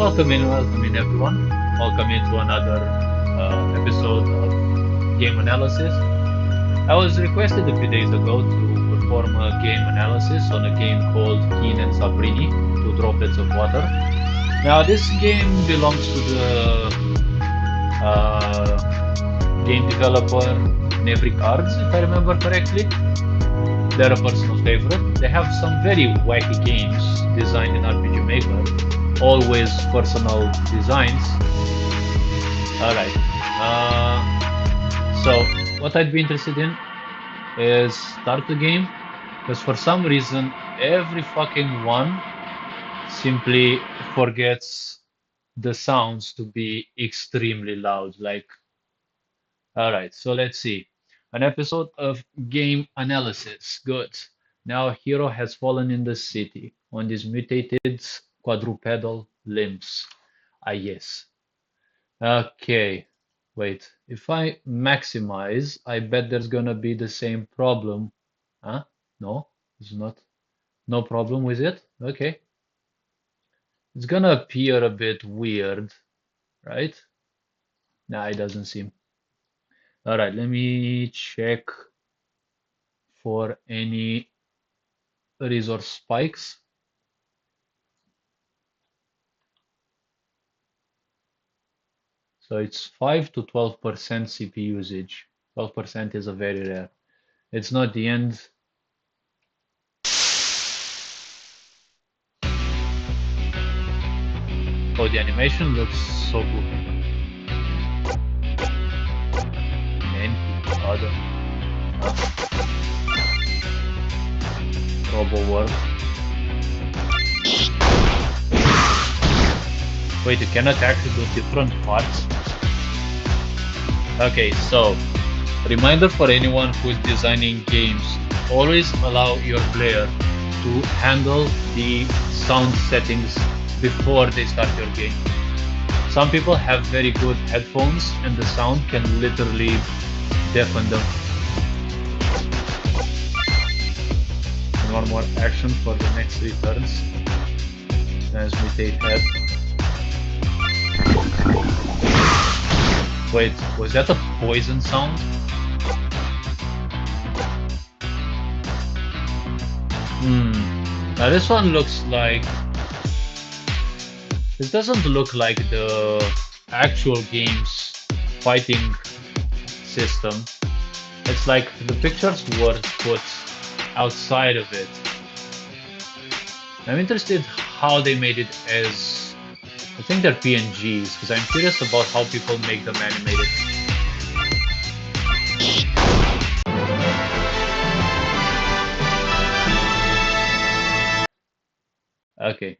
Welcome in everyone. Welcome into another episode of Game Analysis. I was requested a few days ago to perform a game analysis on a game called Kene and Sabrini, Two Droplets of Water. Now, this game belongs to the game developer Nevrycards, if I remember correctly. They're a personal favorite. They have some very wacky games designed in RPG Maker, always personal designs. All right. So what I'd be interested in is start the game, because for some reason every fucking one simply forgets the sounds to be extremely loud. Like, all right, so let's see. An episode of game analysis. Good. Now a hero has fallen in the city on these mutated quadrupedal limbs. Ah, yes. Okay. Wait. If I maximize, I bet there's gonna be the same problem. Huh? No, it's not. No problem with it. Okay. It's gonna appear a bit weird, right? Nah, it doesn't seem. All right, let me check for any resource spikes. So it's 5 to 12% CPU usage. 12% is a very rare. It's not the end. Oh, the animation looks so good. Man, other Robo World. Wait, you cannot actually do different parts? Okay, so reminder for anyone who is designing games, always allow your player to handle the sound settings before they start your game. Some people have very good headphones and the sound can literally deafen them. And one more action for the next 3 turns. Transmutate head. Wait, was that a poison sound? Now this one looks like... This doesn't look like the actual game's fighting system. It's like the pictures were put outside of it. I'm interested how they made it as... I think they're PNGs, because I'm curious about how people make them animated. Okay.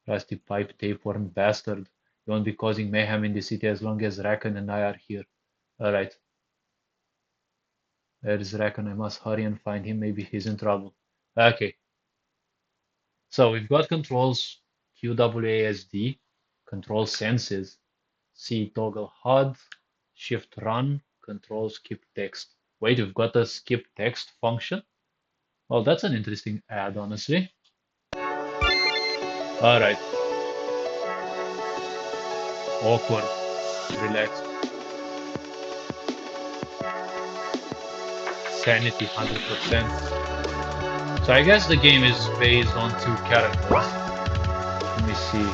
Rusty pipe tapeworm bastard. You won't be causing mayhem in the city as long as Rakan and I are here. Alright. Where is Rakan? I must hurry and find him. Maybe he's in trouble. Okay. So we've got controls QWASD, control senses, C toggle HUD, shift run, control skip text. Wait, we've got a skip text function? Well, that's an interesting add, honestly. Alright, awkward, relax, sanity 100%. So I guess the game is based on 2 characters. Let me see.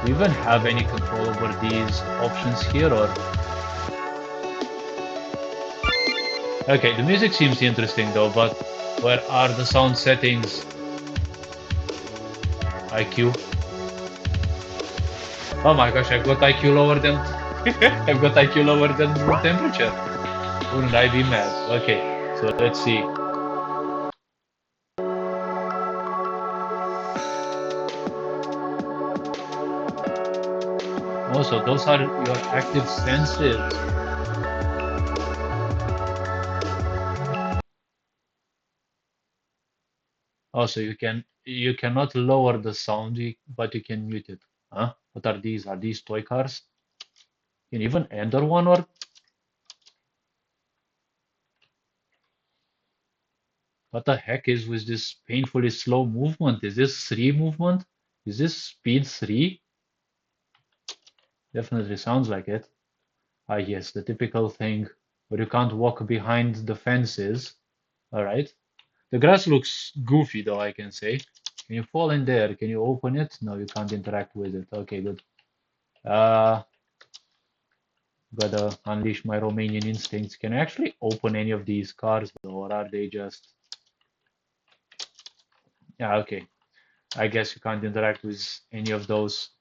Do you even have any control over these options here, or? Okay, the music seems interesting though, but where are the sound settings? IQ. Oh my gosh, I've got IQ lower than I've got IQ lower than room temperature. Wouldn't I be mad? Okay, so let's see. Also, those are your active senses. Also, you cannot lower the sound, but you can mute it. Huh? What are these? Are these toy cars? You can even enter one, or what the heck is with this painfully slow movement? Is this 3 movement? Is this speed 3? Definitely sounds like it. Ah, yes, the typical thing where you can't walk behind the fences. All right. The grass looks goofy, though, I can say. Can you fall in there? Can you open it? No, you can't interact with it. Okay, good. Uh, Gotta unleash my Romanian instincts. Can I actually open any of these cars, though, or are they just... Yeah, okay. I guess you can't interact with any of those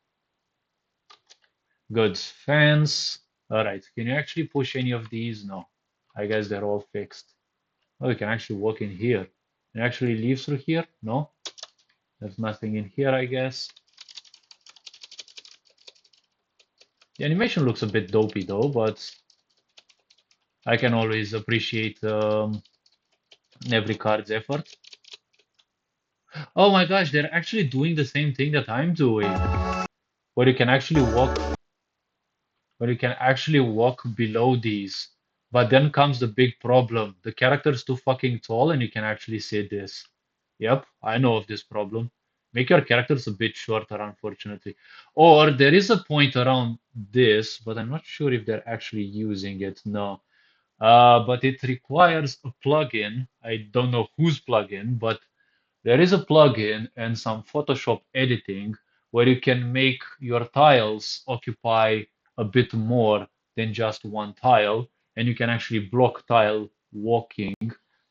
goods. Fence. All right. Can you actually push any of these? No. I guess they're all fixed. Oh, you can actually walk in here. Can you actually leave through here? No. There's nothing in here, I guess. The animation looks a bit dopey though, but I can always appreciate Nevrycards' effort. Oh my gosh, they're actually doing the same thing that I'm doing, where you can actually walk, where you can actually walk below these. But then comes the big problem. The character's too fucking tall and you can actually see this. Yep, I know of this problem. Make your characters a bit shorter, unfortunately. Or there is a point around this, but I'm not sure if they're actually using it. No. But it requires a plugin. I don't know whose plugin, but there is a plugin and some Photoshop editing where you can make your tiles occupy a bit more than just one tile, and you can actually block tile walking.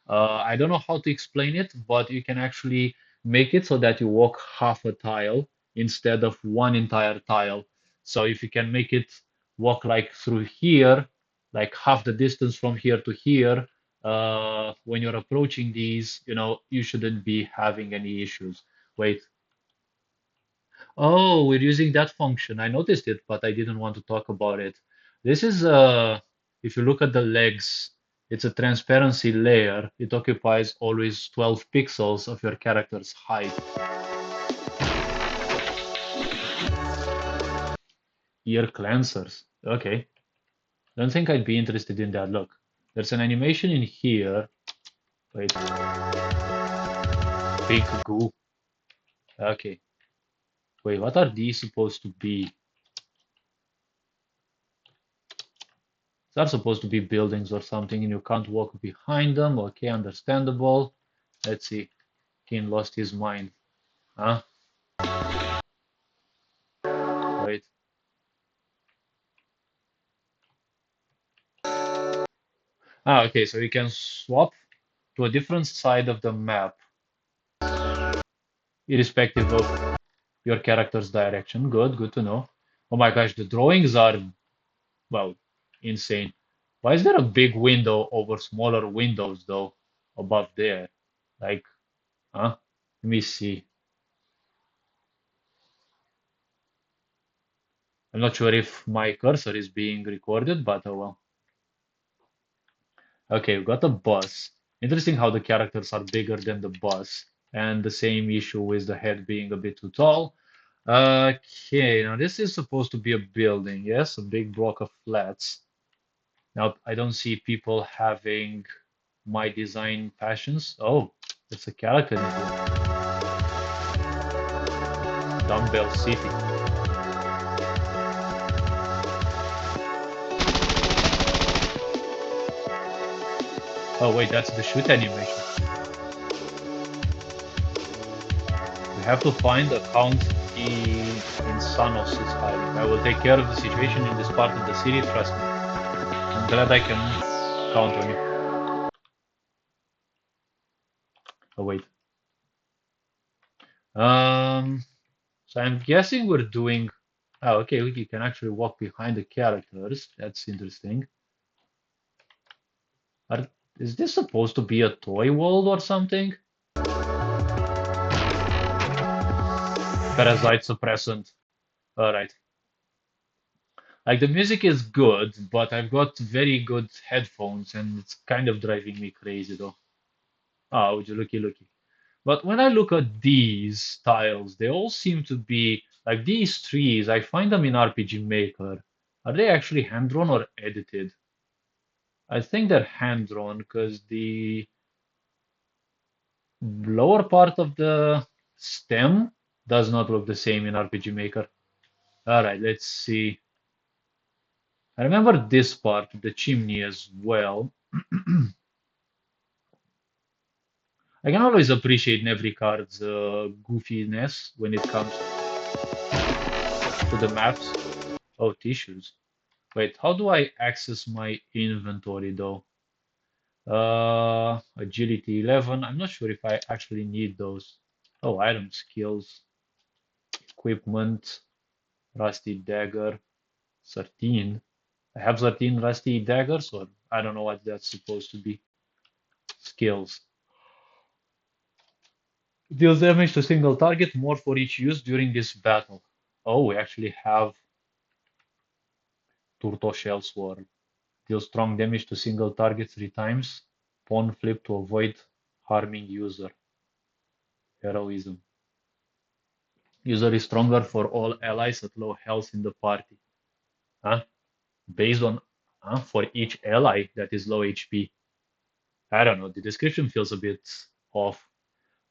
I don't know how to explain it, but you can actually make it so that you walk half a tile instead of one entire tile. So if you can make it walk like through here, like half the distance from here to here, when you're approaching these, you shouldn't be having any issues. Wait. Oh, we're using that function. I noticed it, but I didn't want to talk about it. This is if you look at the legs, it's a transparency layer. It occupies always 12 pixels of your character's height. Ear cleansers. Okay. Don't think I'd be interested in that. Look, there's an animation in here. Wait, pink goo. Okay. Wait, what are these supposed to be? They're supposed to be buildings or something, and you can't walk behind them. Okay, understandable. Let's see. King lost his mind. Huh? Wait. Ah, okay, so you can swap to a different side of the map, irrespective of your character's direction. Good, good to know. Oh my gosh, the drawings are, well, insane. Why is there a big window over smaller windows, though, above there? Like, huh? Let me see. I'm not sure if my cursor is being recorded, but oh well. Okay, we've got a bus. Interesting how the characters are bigger than the bus, and the same issue with the head being a bit too tall. Okay, now this is supposed to be a building, yes, a big block of flats. Now, I don't see people having my design passions. Oh, it's a character in here. Dumbbell City. Oh, wait, that's the shoot animation. We have to find a Count in Sanos' hiding. I will take care of the situation in this part of the city, trust me. I'm glad I can count on you. Oh, wait. Um, so I'm guessing we're doing. Oh, okay, we can actually walk behind the characters. That's interesting. Are, is this supposed to be a toy world or something? Parasite suppressant. All right. Like the music is good, but I've got very good headphones and it's kind of driving me crazy though. Oh, would you looky looky. But when I look at these tiles, they all seem to be like these trees. I find them in RPG Maker. Are they actually hand drawn or edited? I think they're hand drawn because the lower part of the stem Does not look the same in RPG Maker. All right, let's see. I remember this part, the chimney as well. I can always appreciate Nevrycard's goofiness when it comes to the maps. Oh, tissues. Wait, how do I access my inventory though? Agility 11. I'm not sure if I actually need those. Oh, item skills, equipment, rusty dagger, 13. I have 13 rusty daggers, or I don't know what that's supposed to be. Skills. Deals damage to single target, more for each use during this battle. Oh, we actually have Turtle Shell Sword. Deals strong damage to single target 3 times. Pawn flip to avoid harming user. Heroism. User is stronger for all allies at low health in the party. Huh? Based on for each ally that is low HP. I don't know. The description feels a bit off.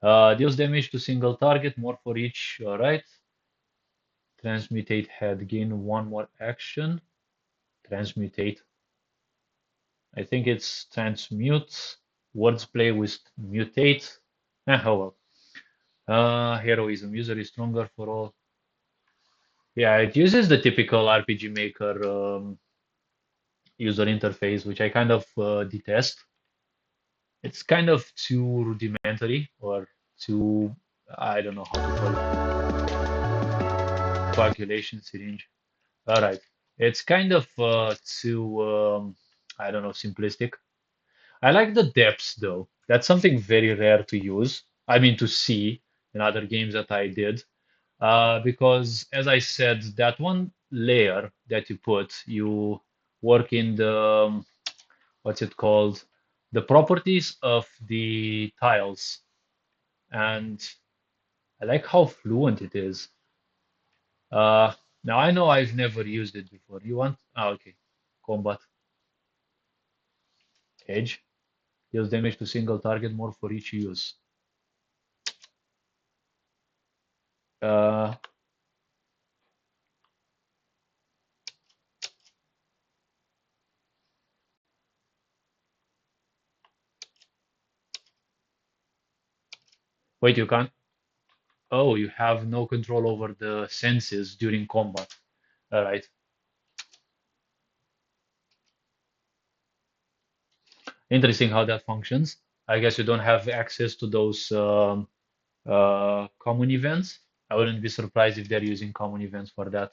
Deals damage to single target, more for each. All right. Transmutate head, gain one more action. Transmutate. I think it's transmute. Words play with mutate. Oh well. Heroism. User is stronger for all. Yeah, it uses the typical RPG Maker user interface, which I kind of detest. It's kind of too rudimentary or too, I don't know how to call it, coagulation syringe. All right. It's kind of too, I don't know, simplistic. I like the depths though. That's something very rare to use. I mean, to see in other games that I did. Because as I said, that one layer that you put, you work in the, what's it called? The properties of the tiles. And I like how fluent it is. Uh, Now I know I've never used it before. You want? Ah, okay. Combat edge deals damage to single target more for each use. Uh, Wait, you can't. Oh, you have no control over the senses during combat. All right. Interesting how that functions. I guess you don't have access to those common events. I wouldn't be surprised if they're using common events for that.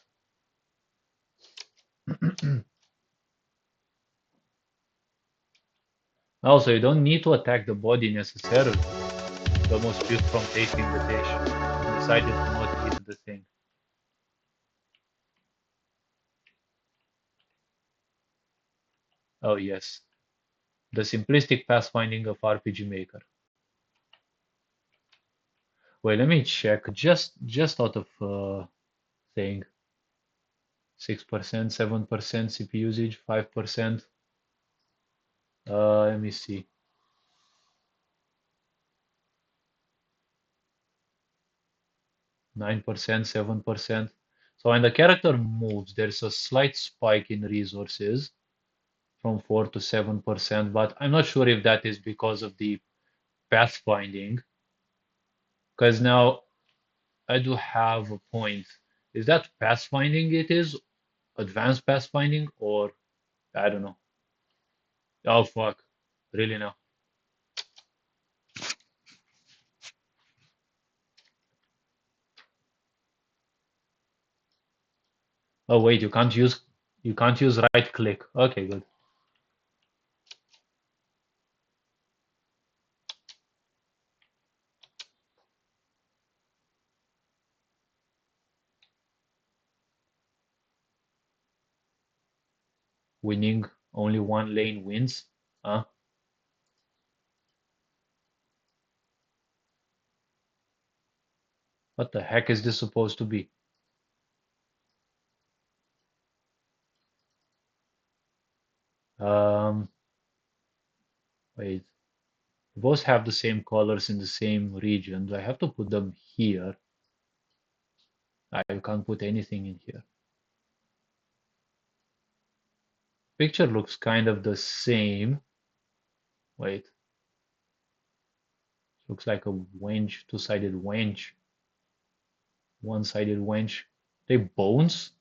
Also, you don't need to attack the body necessarily. You almost puked from tasting the dish. You decided to not eat the thing. Oh yes, the simplistic pathfinding of RPG Maker. Wait, let me check. Just out of thing, 6%, 7% CPU usage, 5%. Let me see, 9%, 7%. So when the character moves, there's a slight spike in resources from 4 to 7%, but I'm not sure if that is because of the pathfinding. Because now I do have a point. Is that pathfinding it is? Advanced pathfinding? Or I don't know. Oh fuck. Really now. Oh wait, you can't use right click. Okay, good. Winning only one lane wins. Huh? What the heck is this supposed to be? Um, Wait. Both have the same colors in the same region. Do I have to put them here? I can't put anything in here. Picture looks kind of the same. Wait, looks like a wench, two-sided wench, one-sided wench. They bones?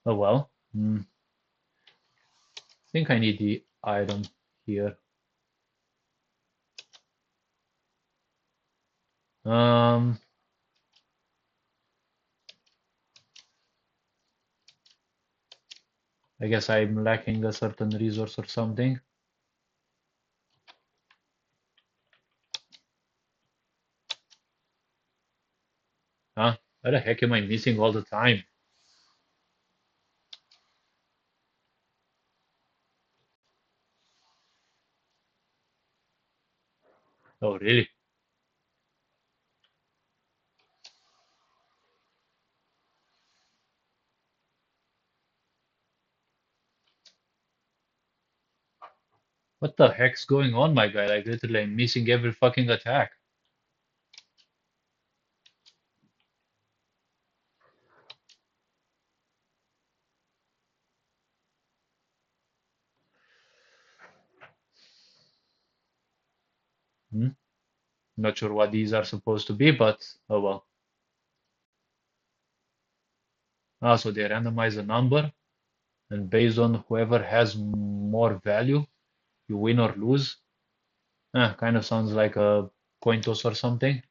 Oh well. I think I need the item here. Um, I guess I'm lacking a certain resource or something. Huh? What the heck am I missing all the time? Oh, really? What the heck's going on, my guy? Like, literally, I'm missing every fucking attack. Hmm? Not sure what these are supposed to be, but oh well. Ah, so they randomize a number, and based on whoever has more value, you win or lose. Kind of sounds like a coin toss or something.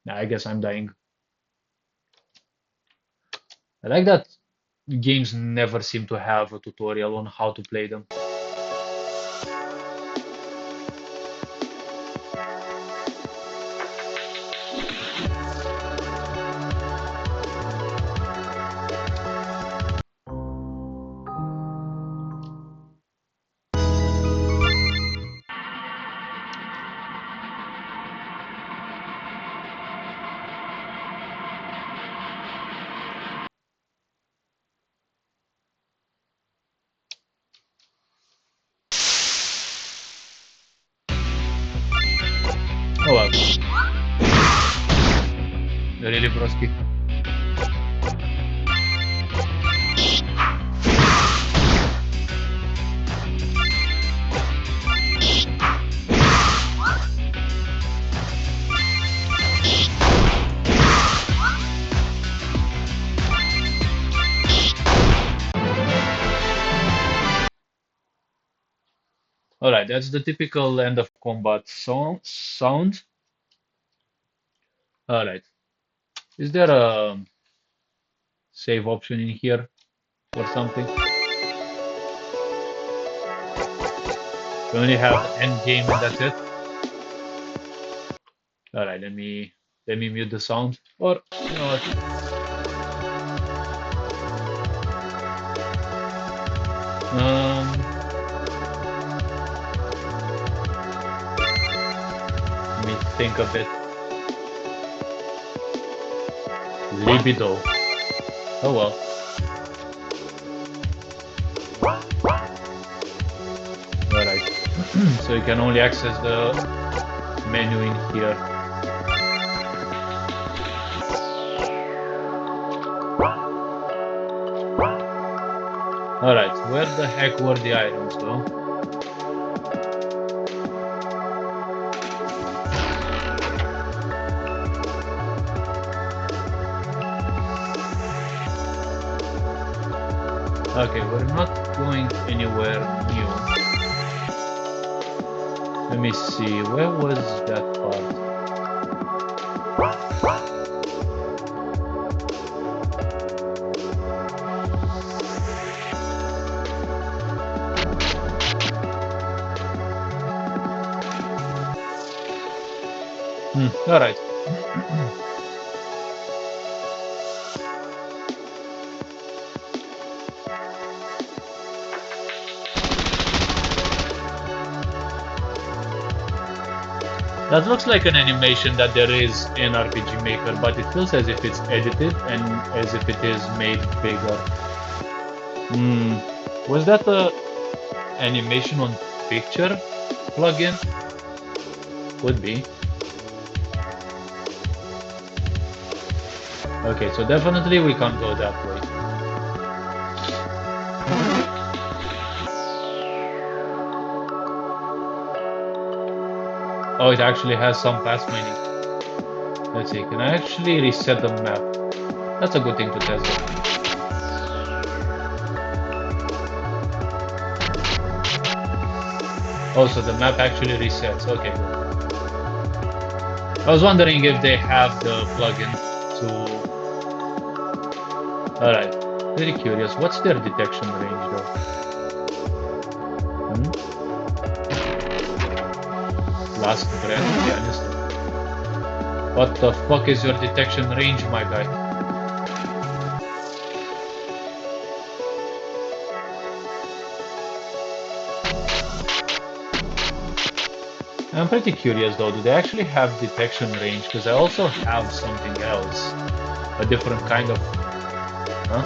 I guess I'm dying. I like that games never seem to have a tutorial on how to play them. Oh well, really, broski. Alright, that's the typical end of combat sound. Alright, is there a save option in here or something? We only have end game and that's it. Alright, let me mute the sound. Or you know what? Let me think a bit. Libido. Oh well. Alright. So you can only access the menu in here. Alright, where the heck were the items though? Okay, we're not going anywhere new. Let me see, where was that part? Alright. That looks like an animation that there is in RPG Maker, but it feels as if it's edited and as if it is made bigger. Was that a animation on picture plugin? Could be. Okay, so definitely we can't go that way. Oh, it actually has some path mining. Let's see, can I actually reset the map? That's a good thing to test though. Oh, so the map actually resets. Okay, good. I was wondering if they have the plugin to... Alright, very curious. What's their detection range though? Last breath, yeah, honestly. What the fuck is your detection range, my guy? I'm pretty curious though, do they actually have detection range? Because I also have something else. A different kind of... Huh?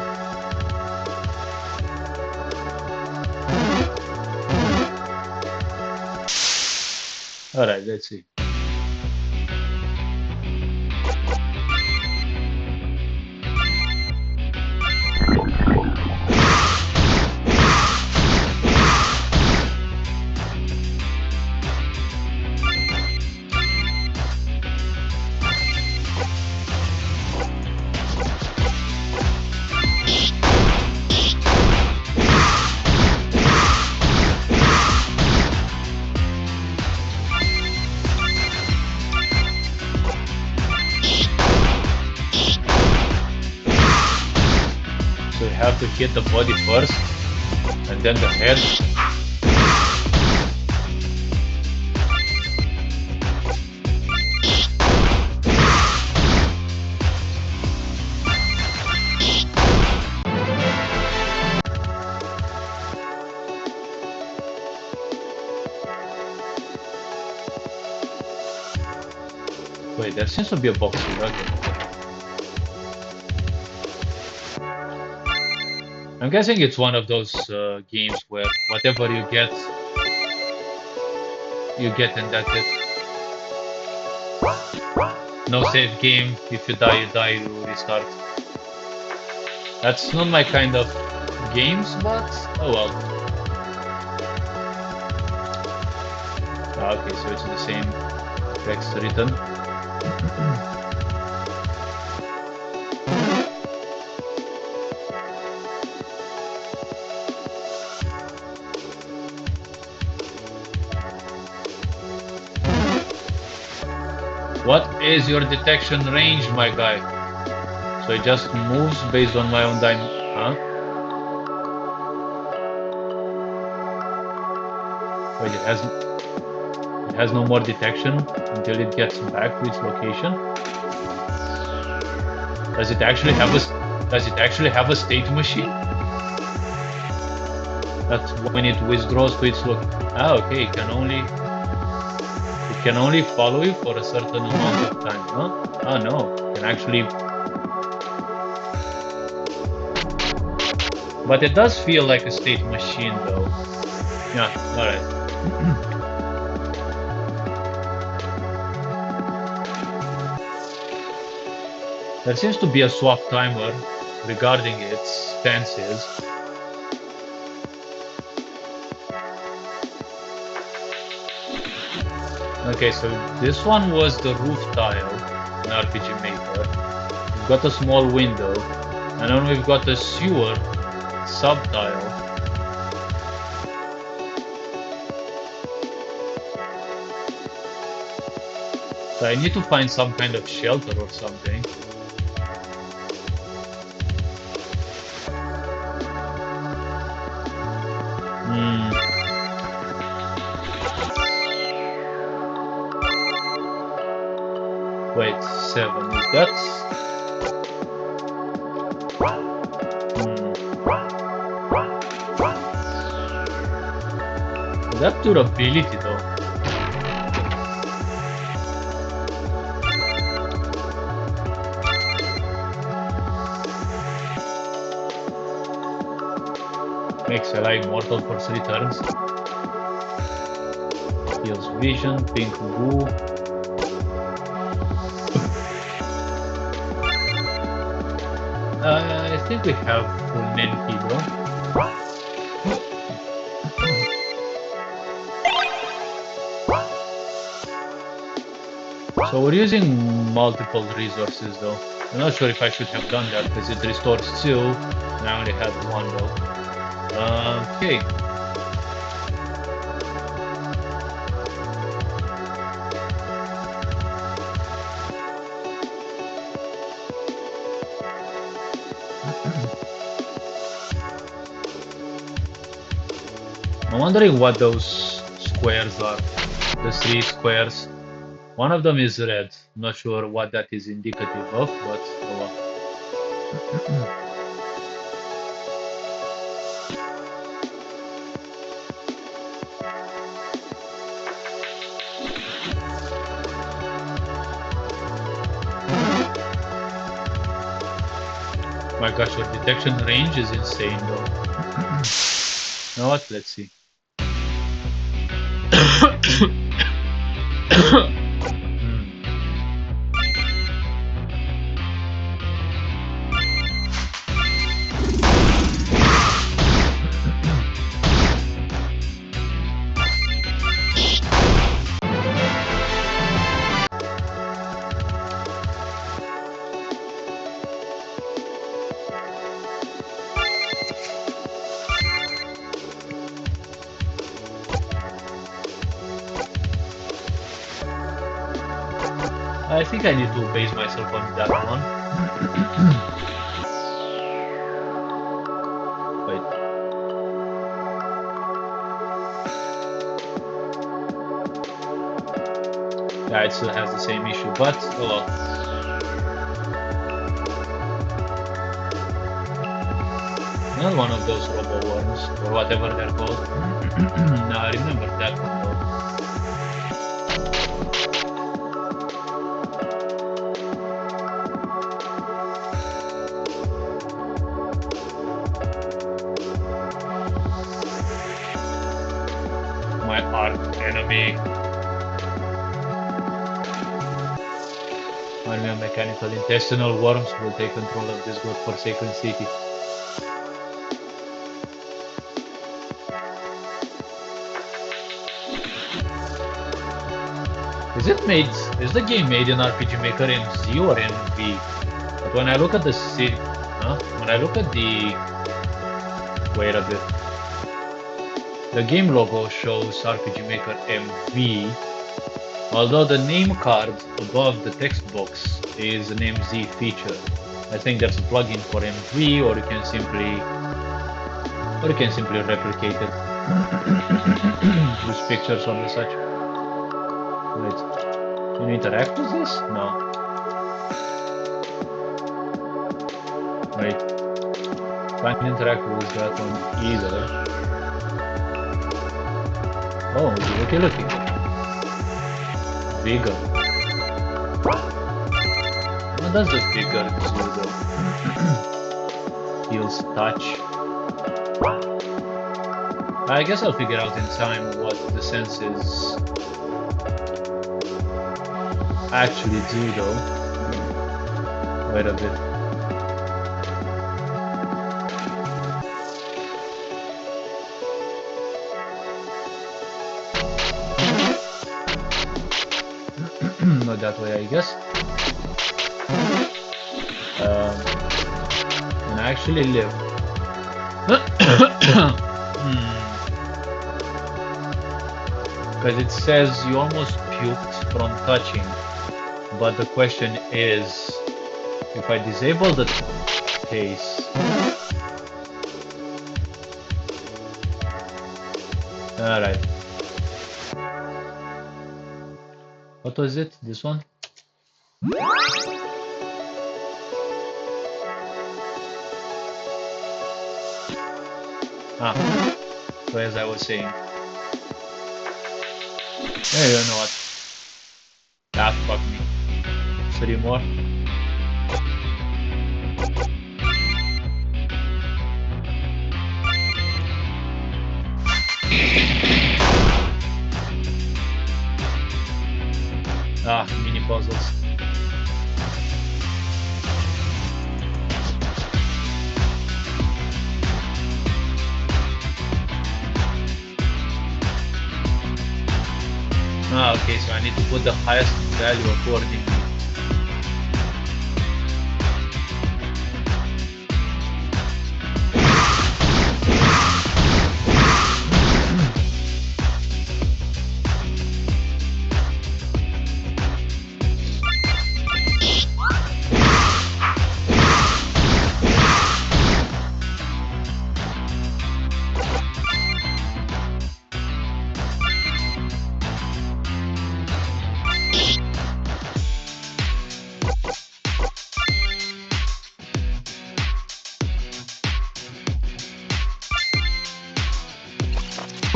Alright, let's see. So you have to hit the body first, and then the head. Wait, there seems to be a box here, okay. I'm guessing it's one of those games where whatever you get indebted. No save game, if you die, you restart. That's not my kind of games, but oh well. Okay, so it's the same text written. What is your detection range, my guy? So it just moves based on my own huh? Wait, it has no more detection until it gets back to its location. Does it actually have a state machine? That's when it withdraws to its location. Ah, okay, it can only follow you for a certain amount of time, huh? Oh no, it can actually... But it does feel like a state machine though. Yeah, alright. There seems to be a swap timer regarding its stances. Okay, so this one was the roof tile in RPG Maker. We've got a small window, and then we've got a sewer sub-tile. So I need to find some kind of shelter or something. Wait, 7, is that... That durability though. Makes Ella immortal for 3 turns. Heals vision, pink goo. I think we have full Nenki though. So we're using multiple resources though. I'm not sure if I should have done that because it restores 2 and I only had 1 though. Okay. I'm wondering what those squares are. The 3 squares. One of them is red. I'm not sure what that is indicative of, but oh well. My gosh, your detection range is insane though. Now what? Let's see. I think I need to base myself on that one. Wait. Yeah, it still has the same issue, but oh well. Not one of those robo worms or whatever they're called. No, I remember that one though. My arch enemy. Army mechanical intestinal worms will take control of this godforsaken city. Is the game made in RPG Maker MZ or MV? But when I look at the city, when I look at the, wait a bit, the game logo shows RPG Maker MV, although the name card above the text box is an MZ feature. I think that's a plugin for MV, or you can simply replicate it. Use pictures on the such. Wait, can you interact with this? No. Wait, can't interact with that one either. Oh, looky. Bigger. What does the bigger do though? Heals touch. I guess I'll figure out in time what the senses actually do though. Wait a bit. Not that way, I guess. Can I actually live? Because it says you almost puked from touching, but the question is, if I disable the case, alright. What was it? This one? So as I was saying. Yeah, you know what? Ah, fuck me. 3 more. Ah, mini puzzles. Ah, okay, so I need to put the highest value accordingly.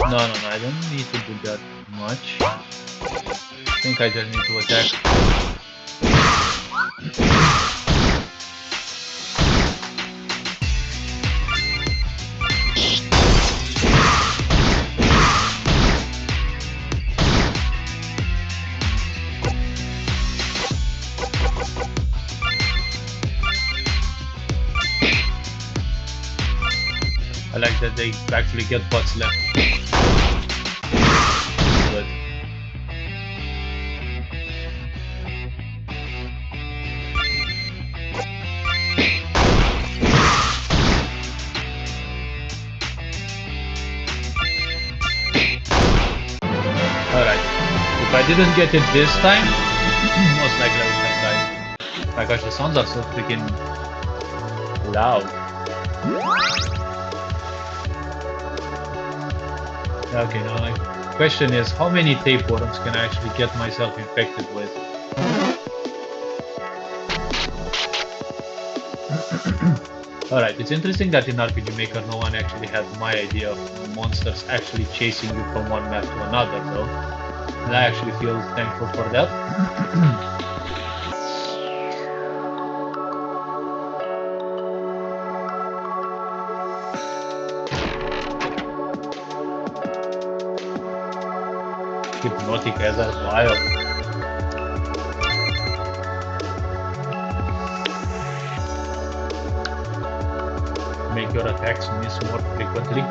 No, I don't need to do that much. I think I just need to attack. I like that they actually get what's left. Good. Alright. If I didn't get it this time, most likely I would have died. My gosh, the sounds are so freaking loud. Okay, now my question is, how many tapeworms can I actually get myself infected with? Alright, it's interesting that in RPG Maker no one actually had my idea of monsters actually chasing you from one map to another though. And I actually feel thankful for that. Hypnotic as a wild. Make your attacks miss more frequently.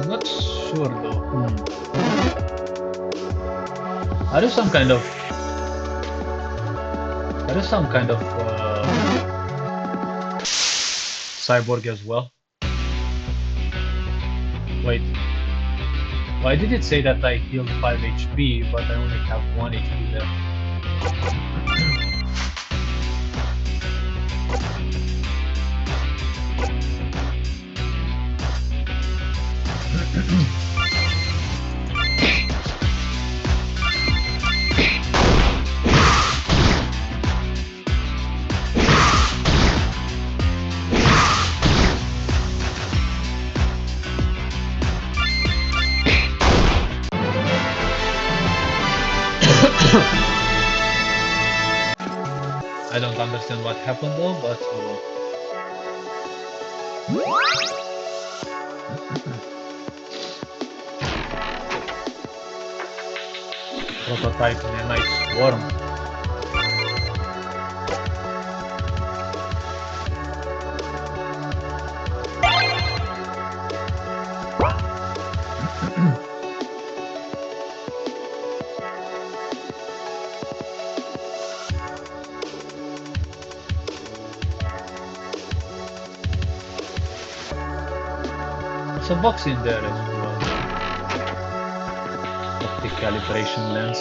Not sure though. Are you some kind of cyborg as well? Wait, why did it say that I healed 5 HP but I only have 1 HP left? I don't understand what happened though, but prototype in a nice swarm. There's a box in there as well. Optic calibration lens.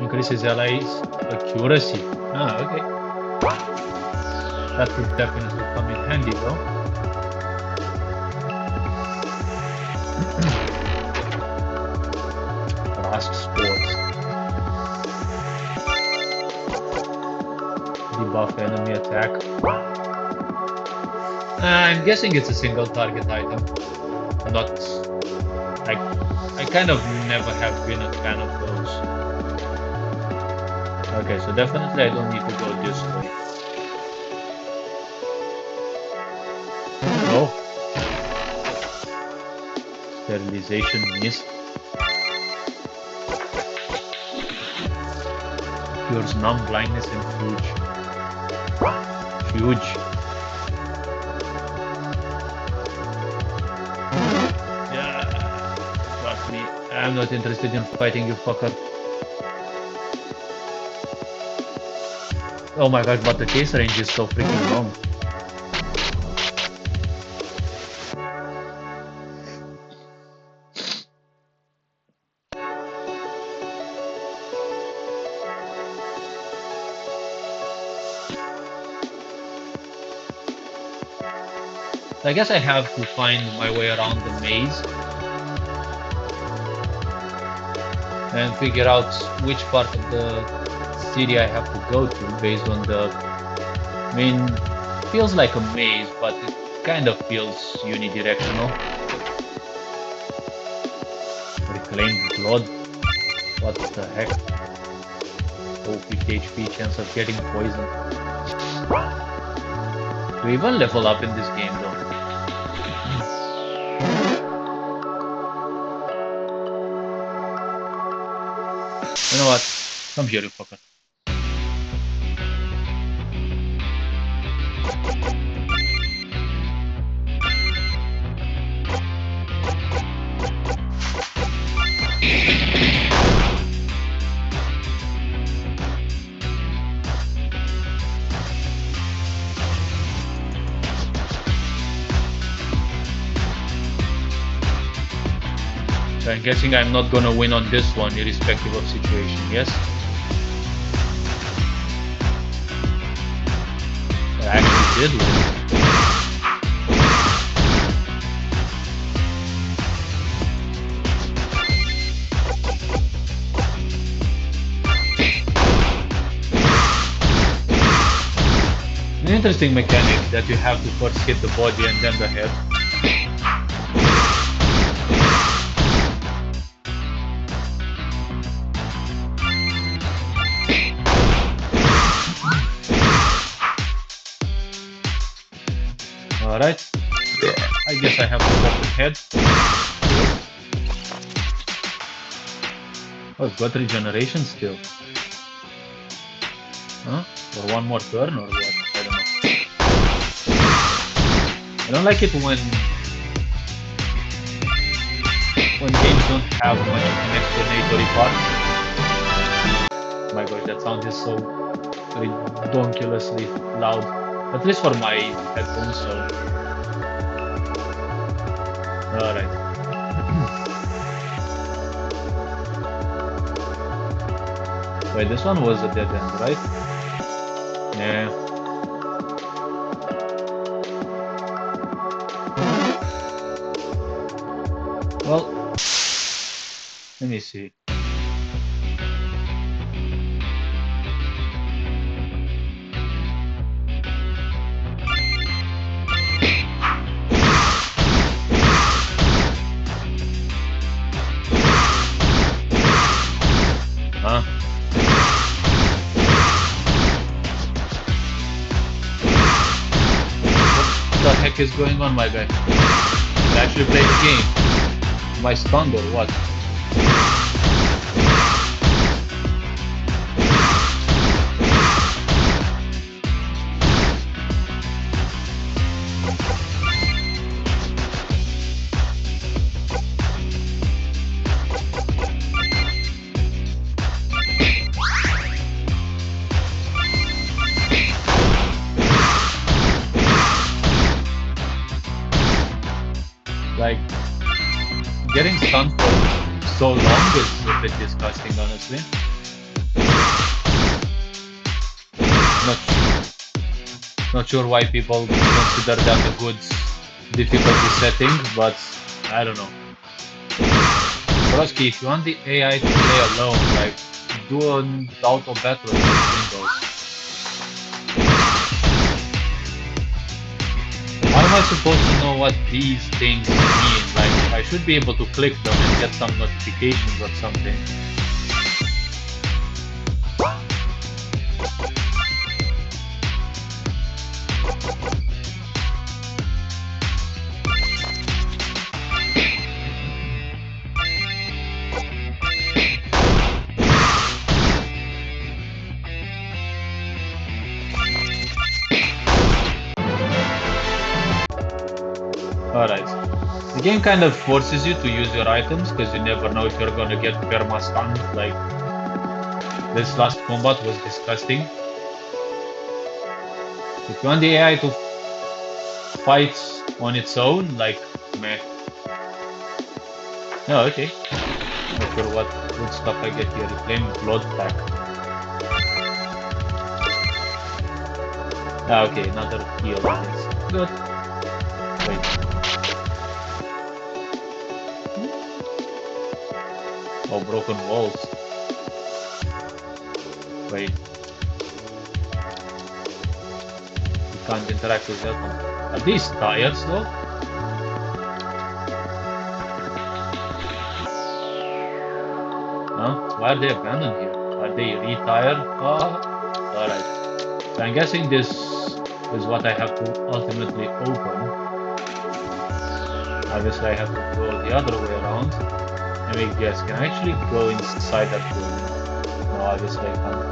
Increases allies' accuracy. Ah, okay. That would definitely come in handy though. Rask spores. Debuff enemy attack. I'm guessing it's a single target item. Not I kind of never have been a fan of those. Okay, so definitely I don't need to go this way. Oh, sterilization mist. Cures numb, blindness, and fuge. Fuge. Yeah, trust me, I'm not interested in fighting you, fucker. Oh my god, but the chase range is so freaking long. I guess I have to find my way around the maze and figure out which part of the city I have to go to based on the. I mean, feels like a maze, but it kind of feels unidirectional. Reclaimed blood? What the heck? Oh, 50 HP chance of getting poisoned. Do we even level up in this game though? You know what? Come here, you fucker. So I'm guessing I'm not gonna win on this one, irrespective of situation, yes? I actually did win. An interesting mechanic that you have to first hit the body and then the head. Alright. I guess I have to pop the head. Oh, I've got regeneration still. Huh? For one more turn or what? I don't know. I don't like it when games don't have much of an explanatory part. My gosh, that sound is so ridiculously loud. At least for my headphones, so. Alright. Wait, this one was a dead end, right? Yeah. Well, let me see. Huh? What the heck is going on, my guy? Did I actually play the game? Am I stunned or what? Like, getting stunned for so long is a bit disgusting, honestly. Not sure why people consider that a good difficulty setting, but I don't know. Broski, if you want the AI to play alone, like, do an auto battle between those. How am I supposed to know what these things mean? Like, I should be able to click them and get some notifications or something. The game kind of forces you to use your items because you never know if you're gonna get perma-stunned. Like, this last combat was disgusting. If you want the AI to fight on its own, like, meh. Oh, okay. Not sure what good stuff I get here. Reclaim blood pack. Ah, okay, another heal, I guess. Good. Wait. Oh, broken walls. Wait. You can't interact with that one. Are these tires though? Huh? Why are they abandoned here? Are they retired? Ah, alright. So I'm guessing this is what I have to ultimately open. Obviously, I have to go the other way around. Let me guess, can I actually go inside that building? No, obviously I can't.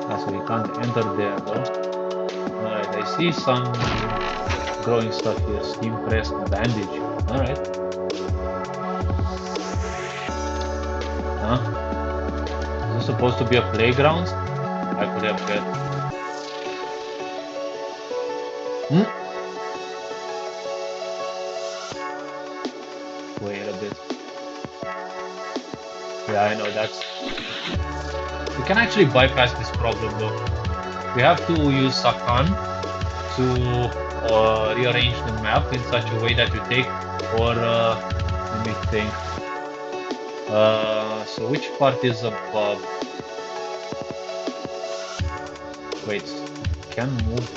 Ah, so you can't enter there though. Alright, I see some growing stuff here. Steam pressed bandage. Alright. Huh? Is this supposed to be a playground? I could have bet. Hmm? Wait a bit. Yeah, I know that's... We can actually bypass this problem though. We have to use Sakan to rearrange the map in such a way that you take, or let me think. So which part is above? Wait, you can move.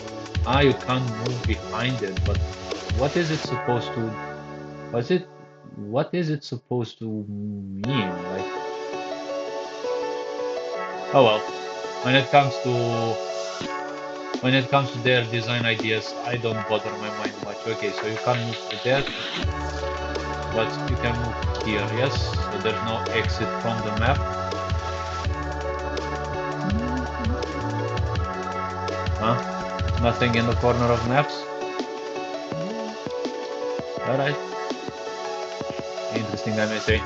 Ah, you can't move behind it, but what is it supposed to? Was it? What is it supposed to mean? Like, oh well. When it comes to their design ideas, I don't bother my mind much. Okay, so you can't move through there, but you can move here. Yes, so there's no exit from the map. Huh? Nothing in the corner of maps. All right. Interesting, I may say.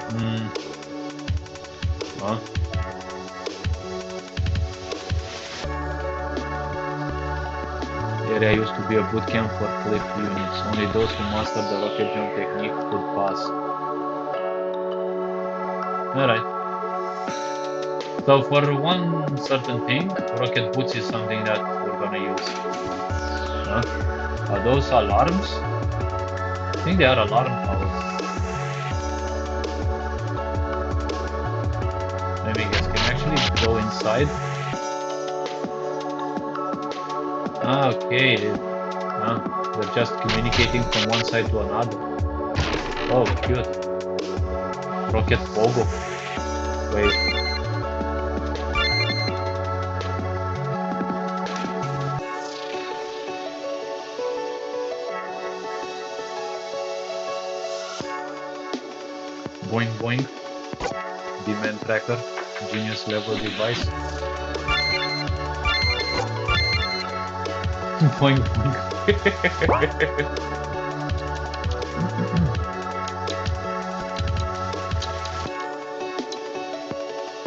Huh? The area used to be a boot camp for cliff units. Only those who mastered the rocket jump technique could pass. Alright. So for one certain thing, rocket boots is something that we're gonna use. Huh? Are those alarms? I think they are alarm towers. Let me guess, can I actually go inside? Ah, okay. They're just communicating from one side to another. Oh, cute. Rocket Pogo. Wait. Boing boing. Demand tracker. Genius level device. Boing boing.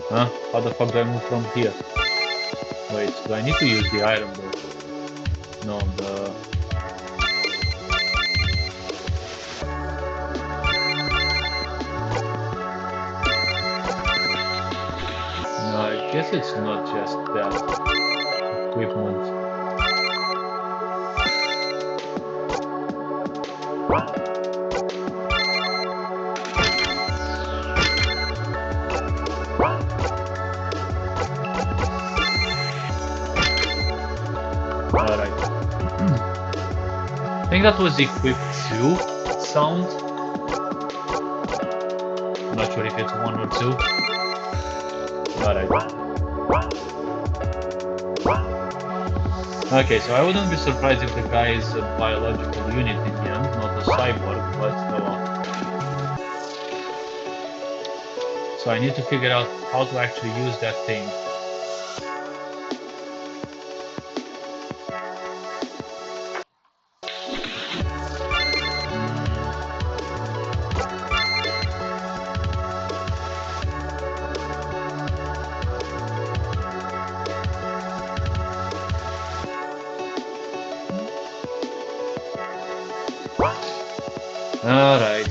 Huh? How the fuck do I move from here? Wait, do I need to use the item though? No, the... No, I guess it's not just that. Equipment. Alright. I think that was equipped 2 sound. I'm not sure if it's 1 or 2. Alright. Okay, so I wouldn't be surprised if the guy is a biological unit in the end, not a cyborg, but oh well. So I need to figure out how to actually use that thing. Alright.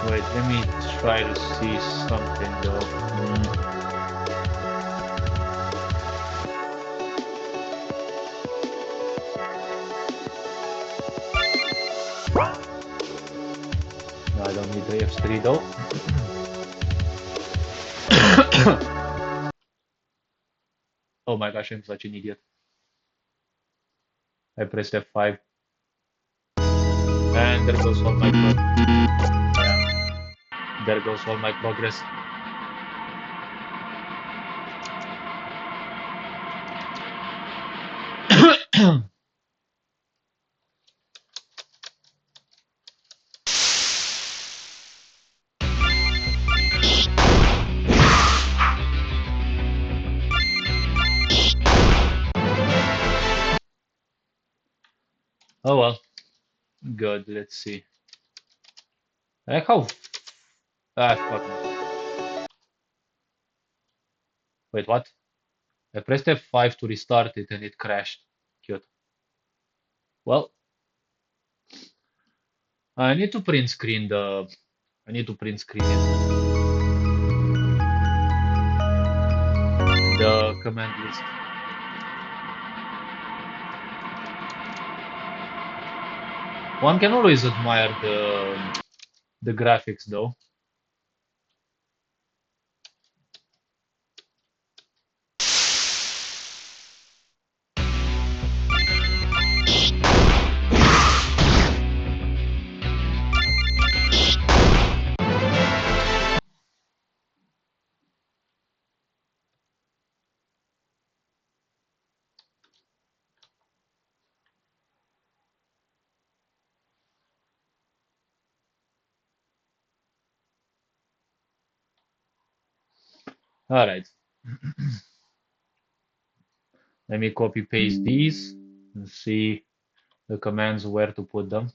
Wait, let me try to see something though. No, I don't need the F3 though. Oh my gosh, I'm such an idiot. I pressed F5 and there goes all my there goes all my progress. Oh well, good. Let's see. Like how? Fuck me. Wait, what? I pressed F5 to restart it and it crashed. Cute. Well, I need to print screen the. I need to print screen it. The command list. One can always admire the graphics though. All right. Let me copy paste these and see the commands where to put them.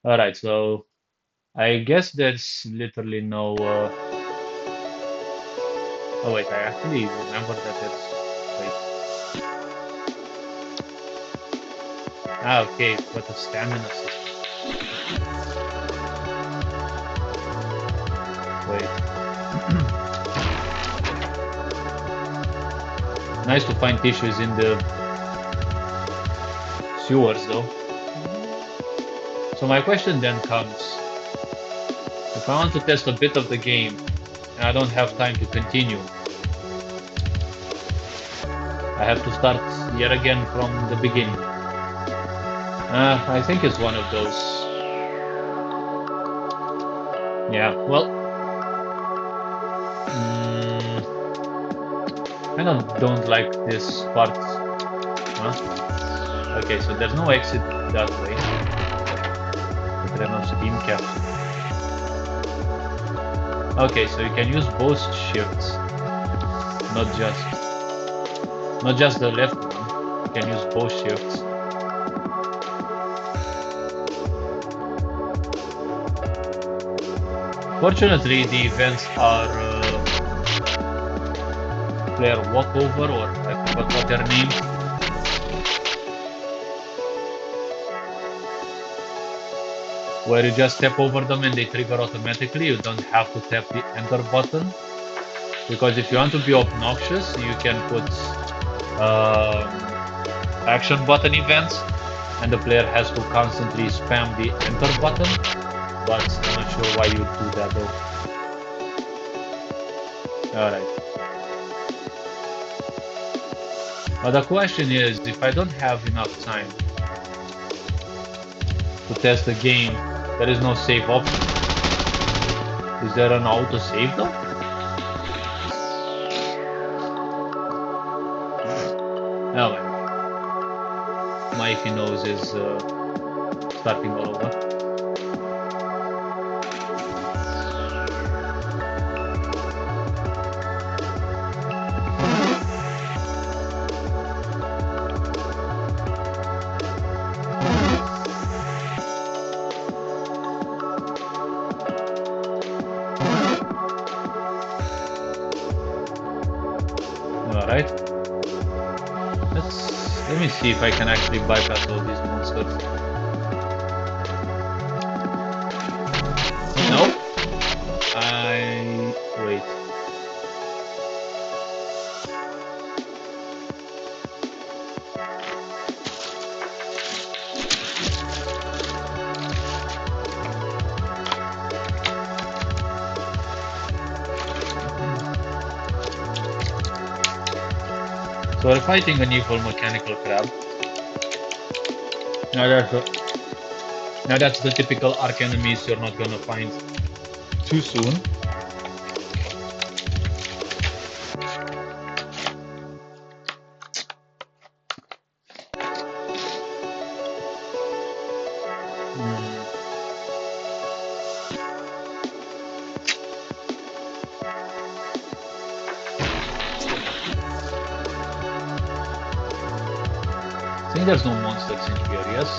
All right, so I guess there's literally no. Oh wait, I actually remember that there's. Wait. Ah, okay, it's got a stamina system. Wait. Nice to find tissues in the sewers, though. So my question then comes: if I want to test a bit of the game and I don't have time to continue, I have to start yet again from the beginning. I think it's one of those. Yeah, well, I don't like this part. Huh? Okay, so there's no exit that way. But there are no steam capsule. Okay, so you can use both shifts, not just the left one. You can use both shifts. Fortunately, the events are player walkover, or I forgot what they're named. Where you just tap over them and they trigger automatically. You don't have to tap the enter button. Because if you want to be obnoxious, you can put action button events, and the player has to constantly spam the enter button. But I'm not sure why you do that though. Alright. But the question is, if I don't have enough time to test the game, there is no save option. Is there an auto save though? Oh my. My iffy nose is starting all over. Alright. Let me see if I can actually bypass all these monsters. No. Wait. So we're fighting an evil mechanical crab. Now that's the typical arc enemies you're not gonna find too soon. I think there's no monsters in here, yes?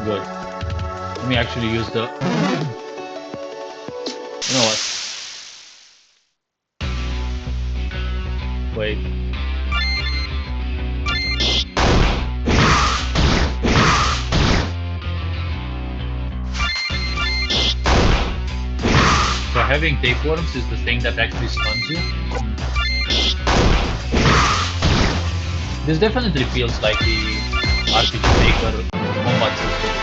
Good. Let me actually use the... You know what? Wait. So having tapeworms is the thing that actually stuns you? This definitely feels like the RPG Maker combat system.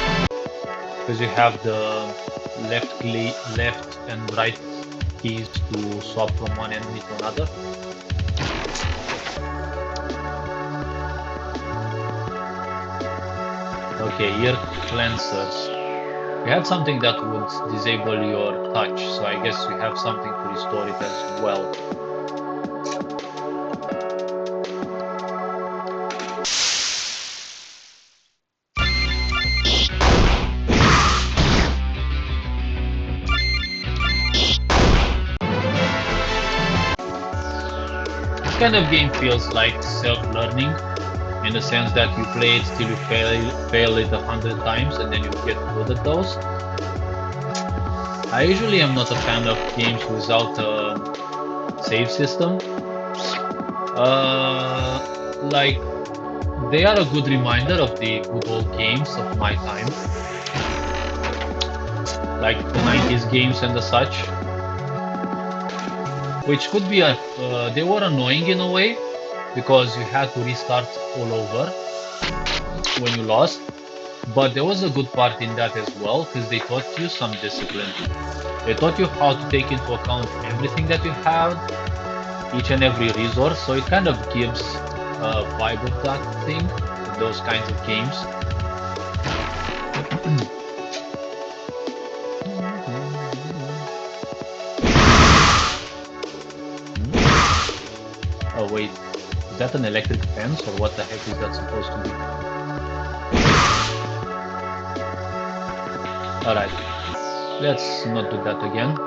Because you have the left and right keys to swap from one enemy to another. Okay, ear cleansers. We had something that would disable your touch, so I guess we have something to restore it as well. This kind of game feels like self-learning, in the sense that you play it till you fail it 100 times and then you get good at those. I usually am not a fan of games without a save system. Like, they are a good reminder of the good old games of my time, like the 90s games and the such, which could be they were annoying in a way because you had to restart all over when you lost. But there was a good part in that as well because they taught you some discipline. They taught you how to take into account everything that you have, each and every resource. So it kind of gives a vibe of that thing, those kinds of games. Oh wait, is that an electric fence or what the heck is that supposed to be? Alright, let's not do that again.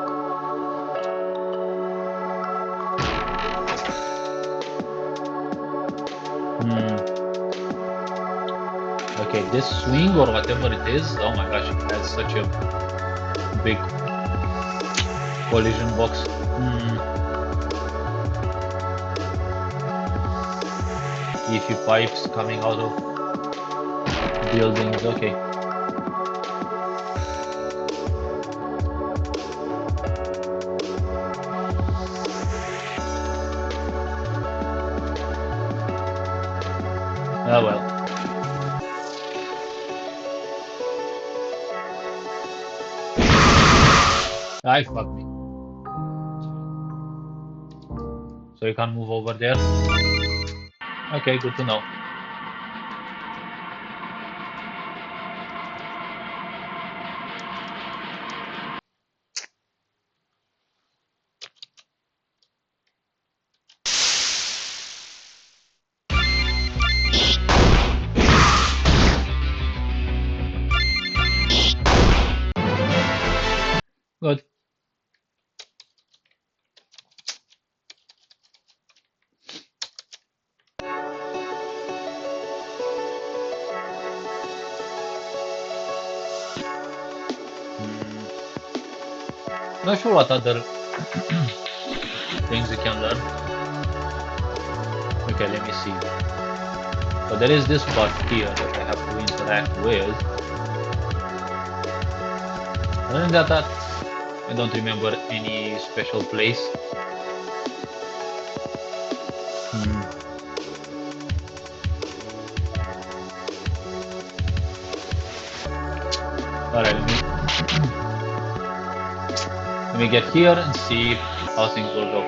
Okay, this swing or whatever it is, oh my gosh, it has such a big collision box. Leafy pipes coming out of buildings, okay. Ah well. I fuck me. So you can't move over there? Okay, good to know. Not sure what other things you can learn. Okay, let me see. So there is this part here that I have to interact with. Other than that, I don't remember any special place. Hmm. Alright, let me get here and see how things will go.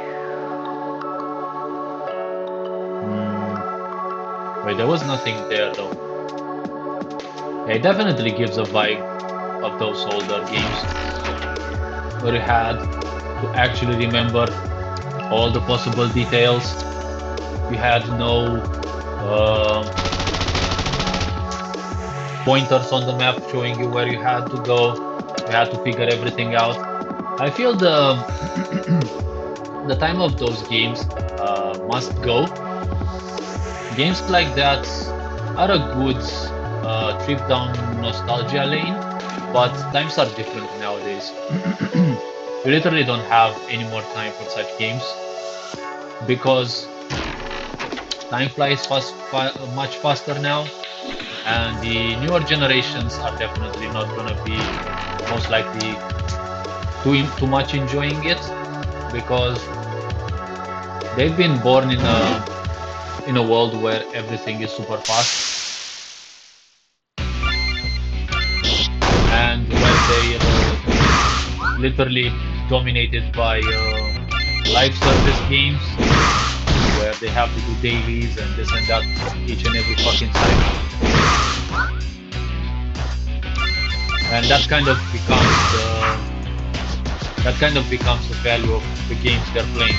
Wait, there was nothing there though. Yeah, it definitely gives a vibe of those older games where you had to actually remember all the possible details. You had no pointers on the map showing you where you had to go. You had to figure everything out. I feel the time of those games must go. Games like that are a good trip down nostalgia lane, but times are different nowadays. You literally don't have any more time for such games because time flies much faster now, and the newer generations are definitely not gonna be most likely too much enjoying it because they've been born in a world where everything is super fast and where they're literally dominated by live service games where they have to do dailies and this and that each and every fucking time, and that kind of becomes the value of the games they're playing.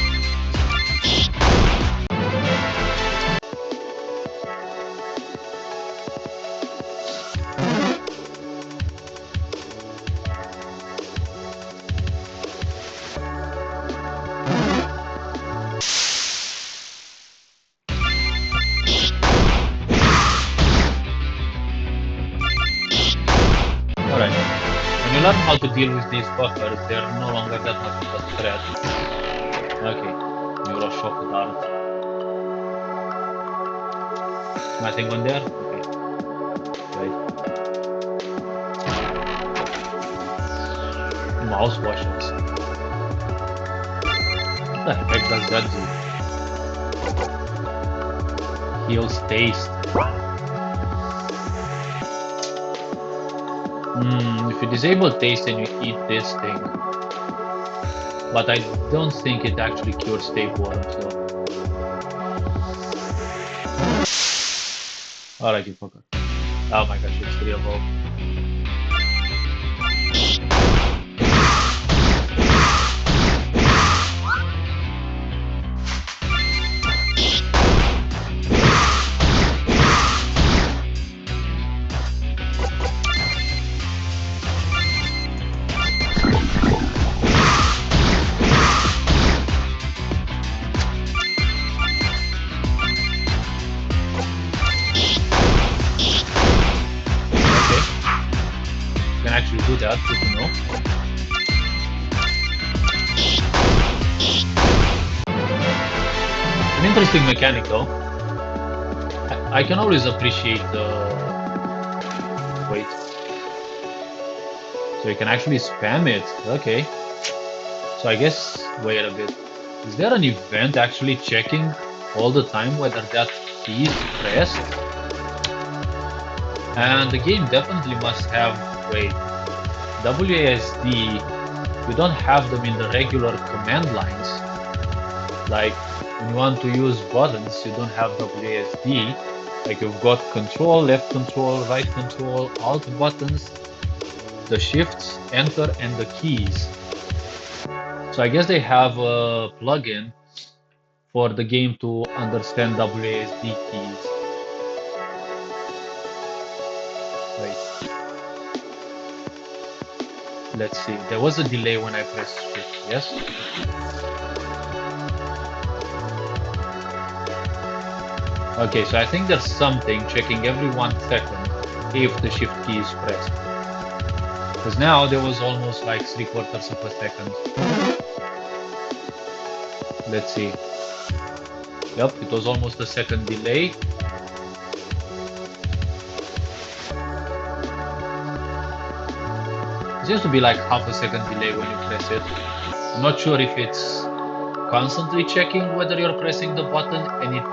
Alright, when you learn how to deal with these fuckers, they're no longer that much of a threat. Okay, Neuroshock Dart. Nothing on there? Okay, right. Mouse washers. What the heck does that do? Heals taste. If you disable taste and you eat this thing, but I don't think it actually cures tapeworms though. Alright, you fucker. Oh my gosh, it's 3 of all. Do that, good to know. An interesting mechanic though. I can always appreciate the... Wait. So you can actually spam it, okay. So I guess, wait a bit. Is there an event actually checking all the time whether that key is pressed? And the game definitely must have, wait, WASD, you don't have them in the regular command lines. Like when you want to use buttons, you don't have WASD. Like you've got control, left control, right control, alt buttons, the shifts, enter, and the keys. So I guess they have a plugin for the game to understand WASD keys. Wait. Let's see. There was a delay when I pressed shift, yes? Okay, so I think there's something checking every 1 second if the shift key is pressed. Because now there was almost like 3/4 of a second. Let's see. Yep, it was almost a second delay. It seems to be like half a second delay when you press it. I'm not sure if it's constantly checking whether you're pressing the button and it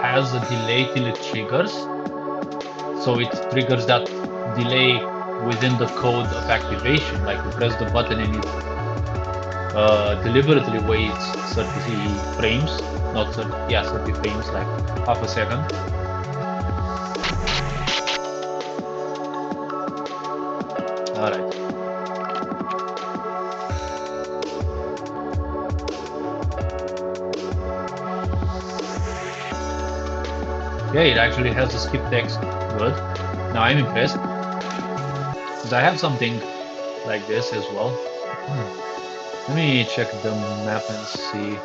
has a delay till it triggers. So it triggers that delay within the code of activation. Like you press the button and it deliberately waits 30 frames, not 30, yeah, 30 frames, like half a second. All right. Yeah, it actually has a skip text. Good. Now I'm impressed. Because I have something like this as well. Let me check the map and see.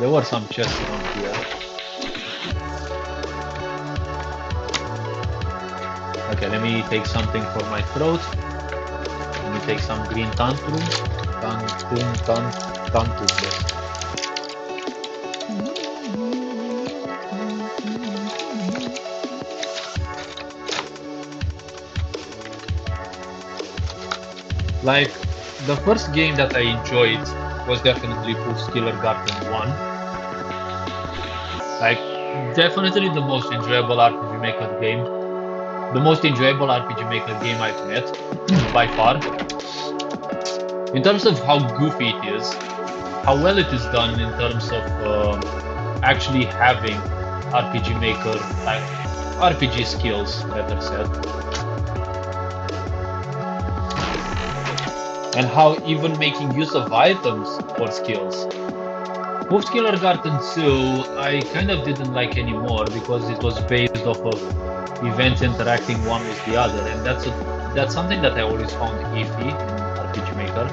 There were some chests around here. Okay, let me take something for my throat. Let me take some green tantrum. Tantrum, yes. Like, the first game that I enjoyed was definitely Wolf's Killer Garden 1. Like, definitely the most enjoyable RPG Maker game. The most enjoyable RPG Maker game I've met, by far. In terms of how goofy it is, how well it is done in terms of actually having RPG Maker, like RPG skills, better said. And how even making use of items for skills. Wolf's Killer Garden 2, I kind of didn't like anymore because it was based off of events interacting one with the other, and that's something that I always found iffy in RPG Maker.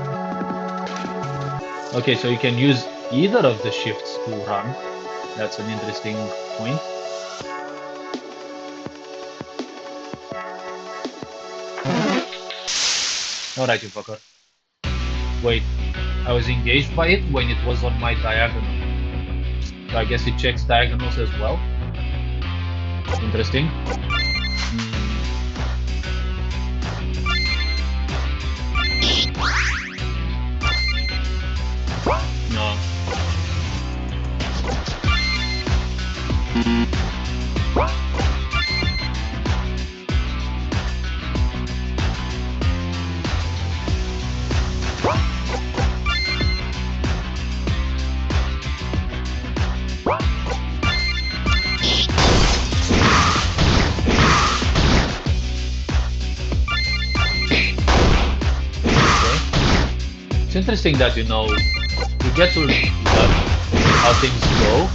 Okay, so you can use either of the shifts to run. That's an interesting point. Alright, you fucker. Wait, I was engaged by it when it was on my diagonal. So I guess it checks diagonals as well. Interesting. No. It's interesting that you get to learn how things go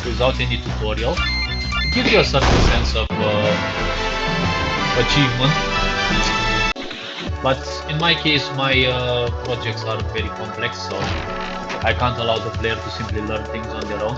without any tutorial. It gives you a certain sense of achievement. But in my case, my projects are very complex, so I can't allow the player to simply learn things on their own.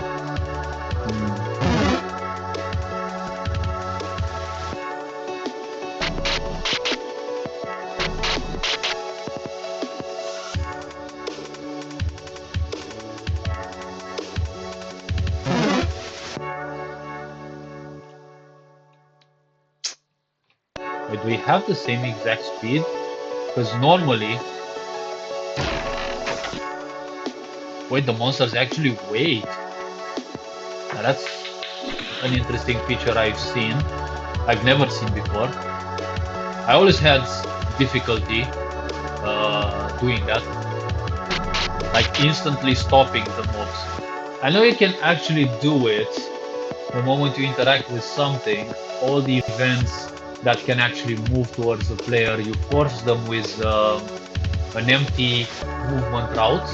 Wait, do we have the same exact speed? Because normally... Wait, the monsters actually wait. Now that's an interesting feature I've never seen before. I always had difficulty doing that. Like instantly stopping the mobs. I know you can actually do it the moment you interact with something. All the events that can actually move towards the player, you force them with an empty movement route,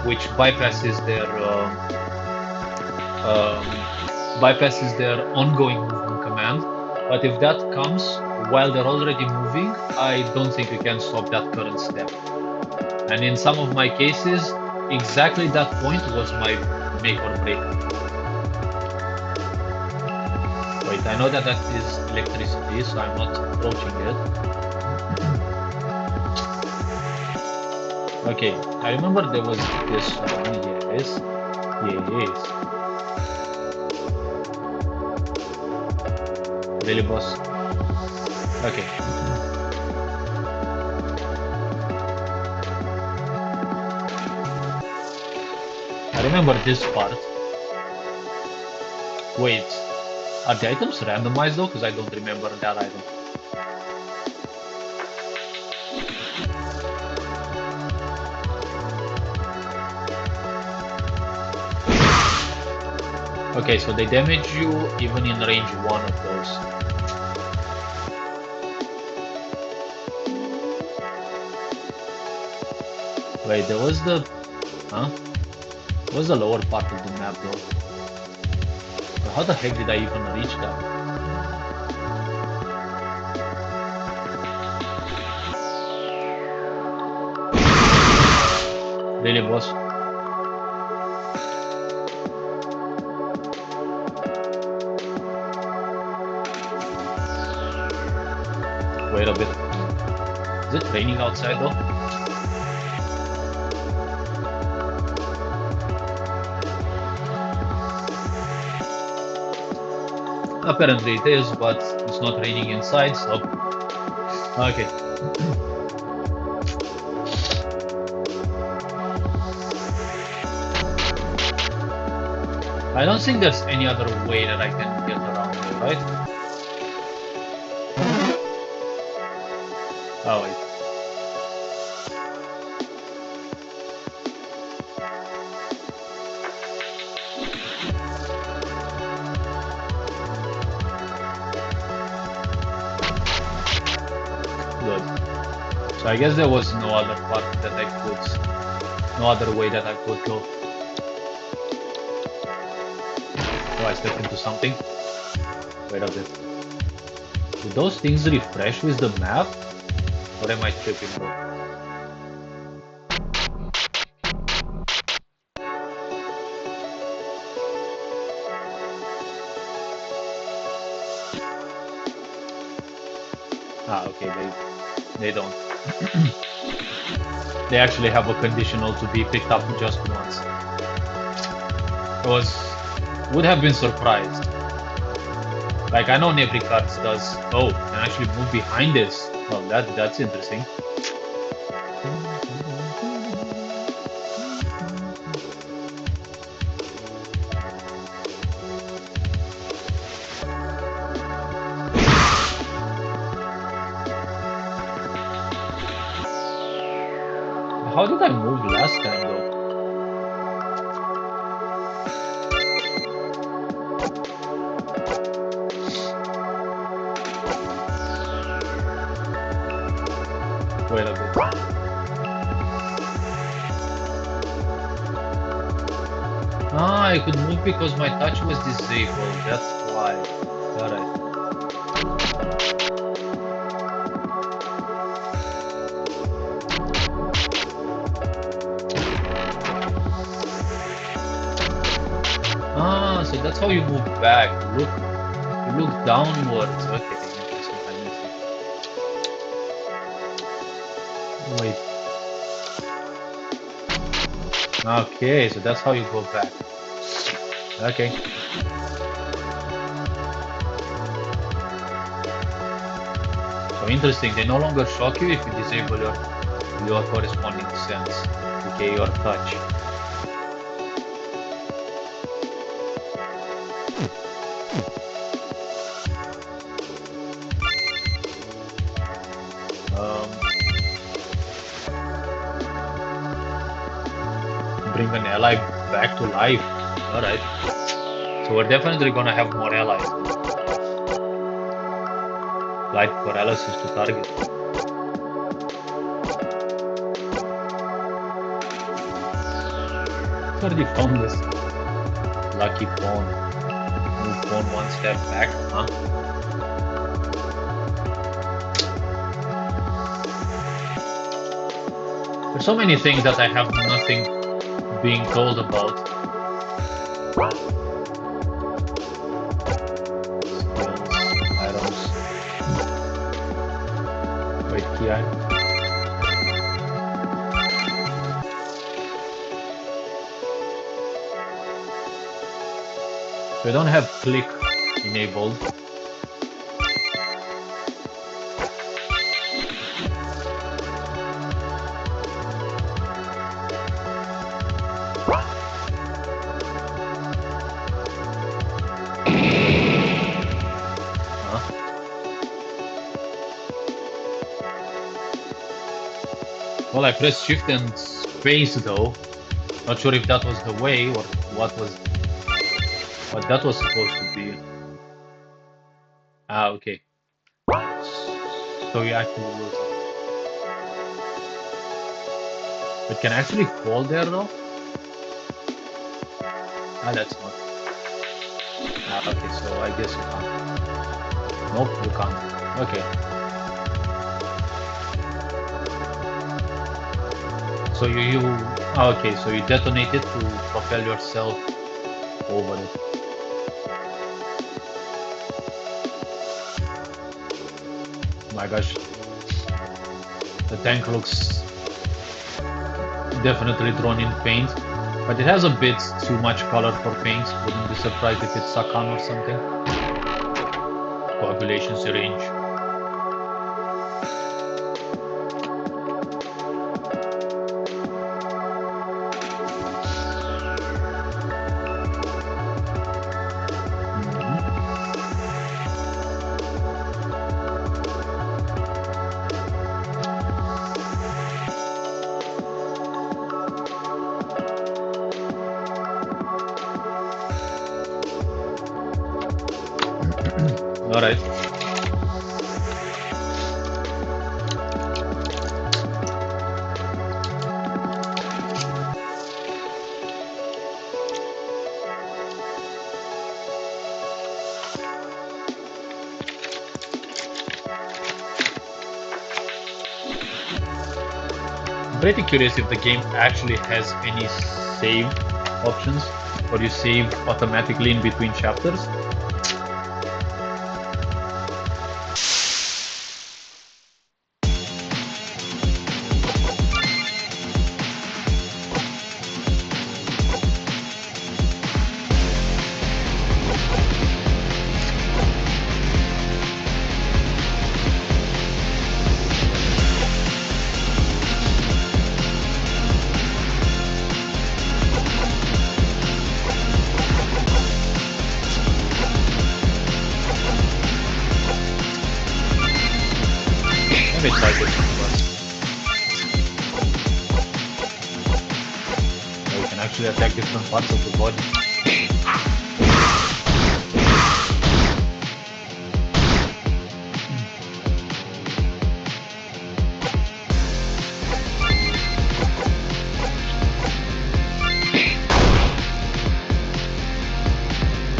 which bypasses their ongoing movement command. But if that comes while they're already moving, I don't think you can stop that current step. And in some of my cases, exactly that point was my make or break. Wait, Wait, I know that that is electricity, so I'm not approaching it. Okay, I remember there was this one, yes. Yes. Really, boss? Okay. I remember this part. Wait, are the items randomized though? Because I don't remember that item. Okay, so they damage you even in range 1 of those. Wait, there was the... Huh? What was the lower part of the map though? Or how the heck did I even reach that? Really, boss? Wait a bit. Is it raining outside though? Apparently it is, but it's not raining inside, so... Okay. I don't think there's any other way that I can get around though, right? Oh wait. Good. So I guess there was no other part that I could... No other way that I could go. Oh, I stepped into something. Wait a bit. Do those things refresh with the map? Or am I tripping though? Ah, okay, they don't. They actually have a conditional to be picked up just once. I would have been surprised. Like I know Nevrycards does. Oh, can actually move behind this. Well, that's interesting. How did I move last time though? Wait a bit. Ah, I could move because my touch was disabled. That's why. Alright. Ah, so that's how you move back. You look downwards. Okay, interesting. I missed it. Wait. Okay, so that's how you go back. Okay. So interesting. They no longer shock you if you disable your corresponding sense. Okay, your touch. Bring an ally back to life. Alright. So we're definitely gonna have more allies. Light paralysis to target. Already found this. Lucky pawn. Move pawn one step back, huh? There's so many things that I have nothing being told about. Skills. Yeah. So I don't have click enabled. Huh? Well, I pressed shift and space though. Not sure if that was the way or what that was supposed to be. Ah, okay. So you actually lose it. But can I actually fall there though? Ah, that's not. Ah, okay, so I guess you can't. Nope, you can't. Okay. So okay, so you detonate it to propel yourself over it. My gosh, the tank looks definitely drawn in paint, but it has a bit too much color for paint. Wouldn't be surprised if it's Sakan or something. Coagulation syringe. Mhm. All right. I'm pretty curious if the game actually has any save options, or you save automatically in between chapters. Let me try this one first. So you can actually attack different parts of the body.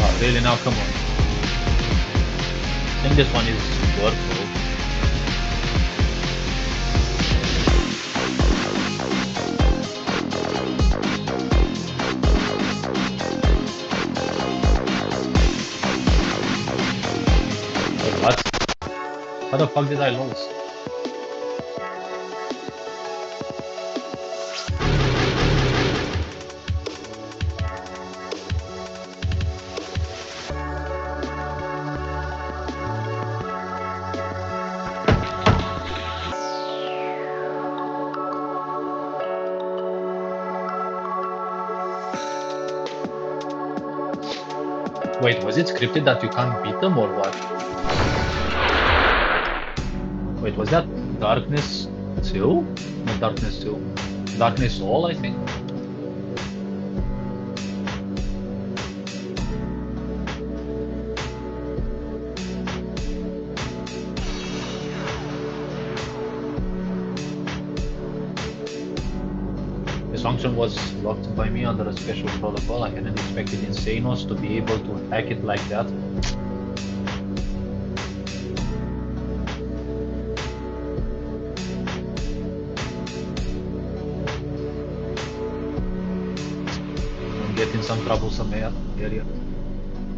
Oh, really now? Come on. I think this one is worthwhile. Wait, what? How the fuck did I lose? Wait, was it scripted that you can't beat them or what? Wait, was that Darkness 2? Not Darkness 2. Darkness All, I think? This function was locked by me under a special protocol. I hadn't expected Insanos to be able to hack it like that. I'm getting some troublesome area.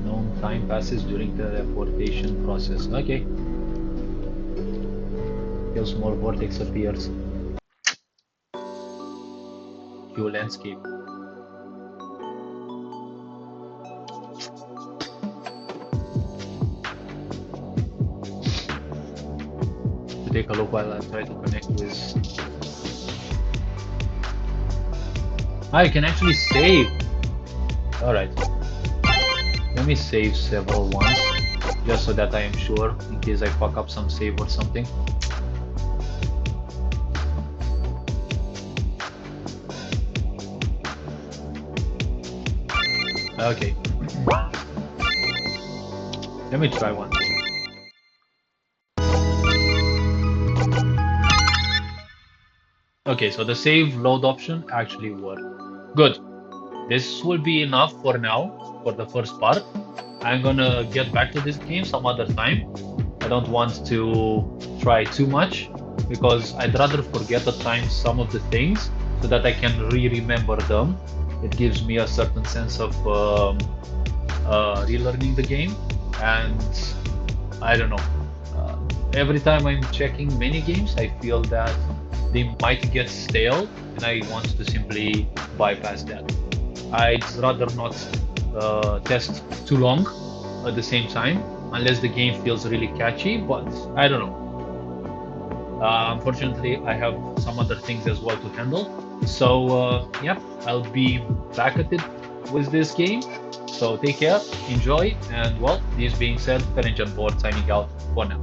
Known time passes during the teleportation process. Okay. Your small vortex appears. Your landscape. To take a look while I try to connect with. Ah, you can actually save. Alright. Let me save several ones. Just so that I am sure in case I fuck up some save or something. Okay. Let me try one. Okay, so the save load option actually worked. Good. This will be enough for now, for the first part. I'm gonna get back to this game some other time. I don't want to try too much because I'd rather forget at times some of the things so that I can re-remember them. It gives me a certain sense of relearning the game, and I don't know. Uh, every time I'm checking many games, I feel that they might get stale, and I want to simply bypass that. I'd rather not test too long at the same time, unless the game feels really catchy, but I don't know. Unfortunately, I have some other things as well to handle. So, yeah, I'll be back at it with this game. So take care, enjoy, and well, this being said, Kene and Sabrini signing out for now.